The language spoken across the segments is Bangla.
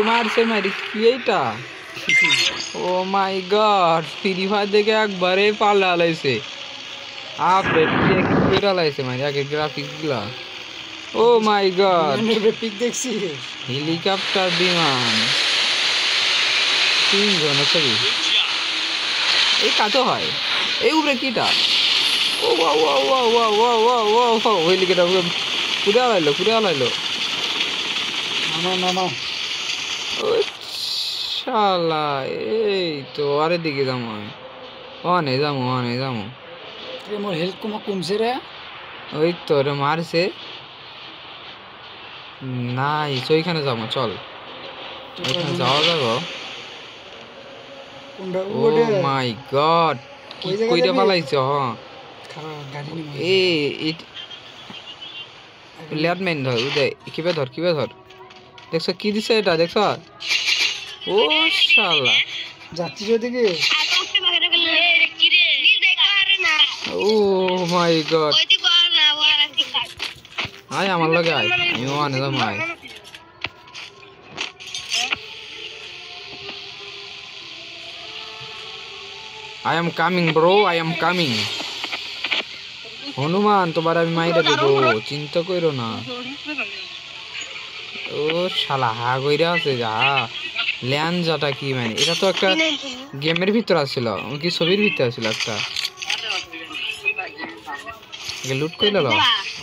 মারছে মারি কি এইটা? ও মাই গড, ফ্রি ফায়ার দেখে একবারে পাল্লা লাইছে। আপডেট দিয়ে কি করে লাইছে মানে আগে গ্রাফিক্স গুলা। ও মাই গড, পিক দেখছি হেলিকপ্টার বিমান 3 জন ছবি। এই কাটো হয় এই উপরে কিটা? ও ওয়া ওয়া ওয়া ওয়া ওয়া ওয়া ওয়া হেলিকপ্টার পুরা লাইলো। না ও শালা, এই তো আরে দিকে যাবো আমি। অনে যাবো মোর হেলথ কমছে রে। ওই তো রে মারছে নাই, ওইখানে যাবো, চল ওইখানে যাওয়া যাবো। ও মাই গড, কি কইরা পালাইছ? ল্যাডম্যান ধর উদয়, কিভাবে ধর দেখছো কি দিছে এটা? দেখছ? ও শালা যাচ্ছি ওদিকে। ও মাই গড, আয় আমার লগে আয়, আমি ওয়ানে যাবো আয়। I am coming bro, I am coming. Hanuman তোমার আমি মাইরা দেবো, চিন্তা করো না। ও শালা হা কইরা আছে যা ল্যাঞ্জাটা কি মানে? এটা তো একটা গেমের ভিতর আছিল কি ছবির ভিতর আছিল একটা। লুট কইলা লো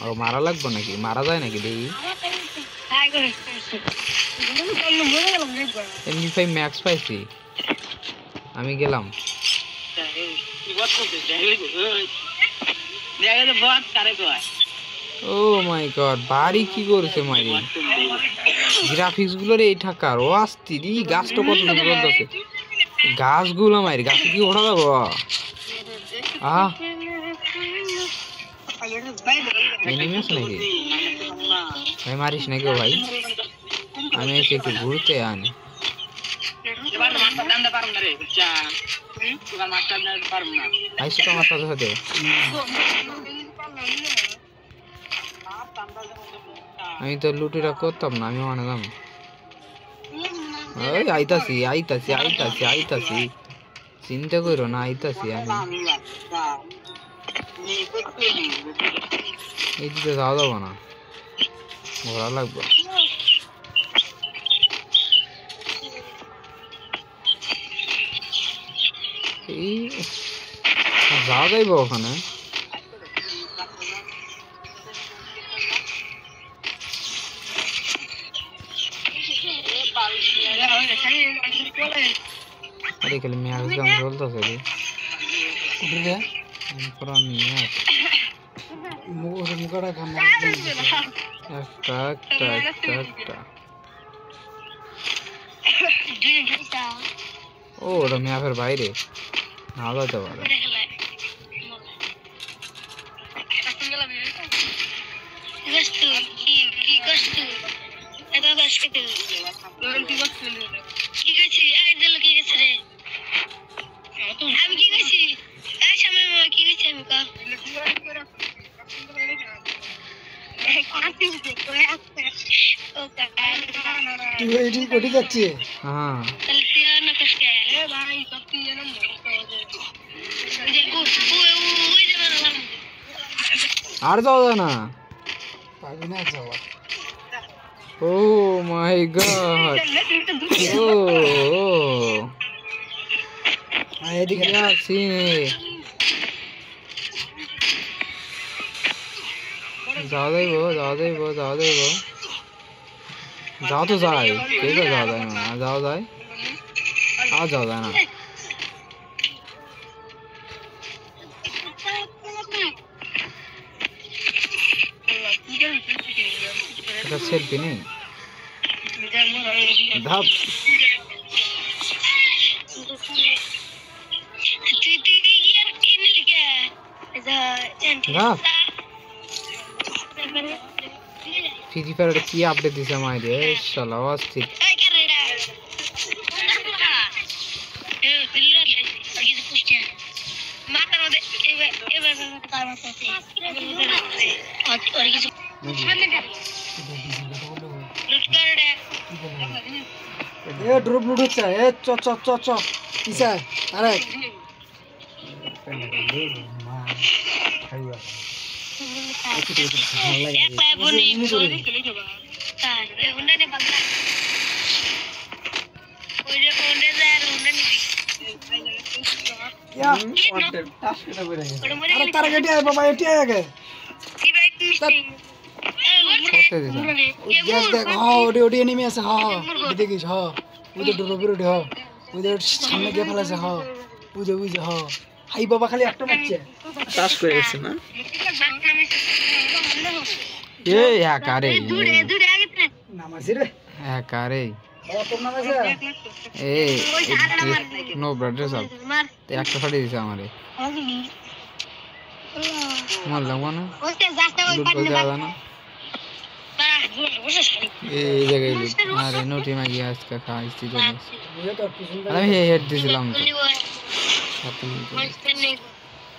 ও মারা লাগবে নাকি? মারা যায় নাকি দেখি? MP5 ম্যাক্স পাইছি আমি, গেলাম। ও মাই গড, বাড়ি কি করছে মারি? গ্রাফিক্স গুলোর এই ঠাকার ও আসতি রি, গাছটা কত সুন্দর আছে, গাছগুলো মারি, গাছ কি ওঠা যাবো? এনিমেস নাকি ভাই? মারিস নাকি ভাই? আমি এসে একটু ঘুরতে আনি। আইসো তো আমার সাথে আমি তো লুটিটা করতাম না, আমি মানে দাম ওই আইতাছি চিন্তা করো না, আইতাছি আমি। এই দিকে যাওয়া যাবো না, ঘোরা লাগবে। এই যাওয়া যাইব ওখানে। আরে খালি ম্যাচ গান চলতেছে রে, পুরা ম্যাচ একটা। ও ওটা ম্যাপের বাইরে না যেতে পারে। হ্যাঁ আর যাওয়া যায় না, পারবি না যাওয়া। ও মাই গড, ও এদিকে আসি যাওয়া যাইব যাওয়া তো যায়, কে যাওয়া যায় না? যাওয়া যায় আর যাওয়া যায় না। এটা সেলফি নেই ধাপ ধাপ। ফ্রি ফায়ার কি আপডেট দিছে আমার রে শালা অস্থির। এ ড্রপ লুট হচ্ছে এ চ চ চ চ পিছা আরে আরে তার গেটে আয় বাবা এটি আয় আগে করতে দিছ দেখ দেখ হ্যাঁ ওটি ওটি এনিমি আছে হ্যাঁ হ্যাঁ দেখিস হ্যাঁ ওই তো ড্রপের ওটি হ্যাঁ ওই তো সামনে গিয়ে ফেলাছে হ্যাঁ বুঝে হ্যাঁ হাই বাবা খালি একটা মারছে টাচ করে গেছে না এ একারে নামাজি রে একারে বাবা তোর নামাজি এ নো ব্রাদার সব একটা ফাটি দিছে আমারে মারলাম না লুট করে দেওয়া না এই জায়গায় লুট আরে নোটি মাগি আজকে খাইছি তো আমি হেড দিছিলাম তো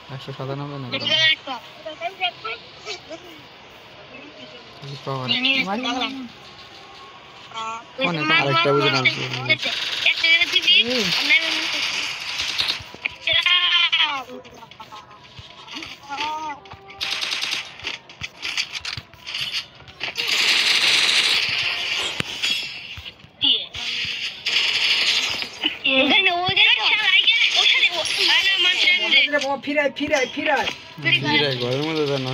197 না পাওয়ার কোনে আরেকটা বুঝে না ফিরাই ঘরের মধ্যে জানা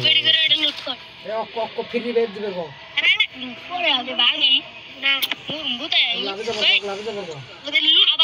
ফিরি বেদ দিবে গো লাভে যাবো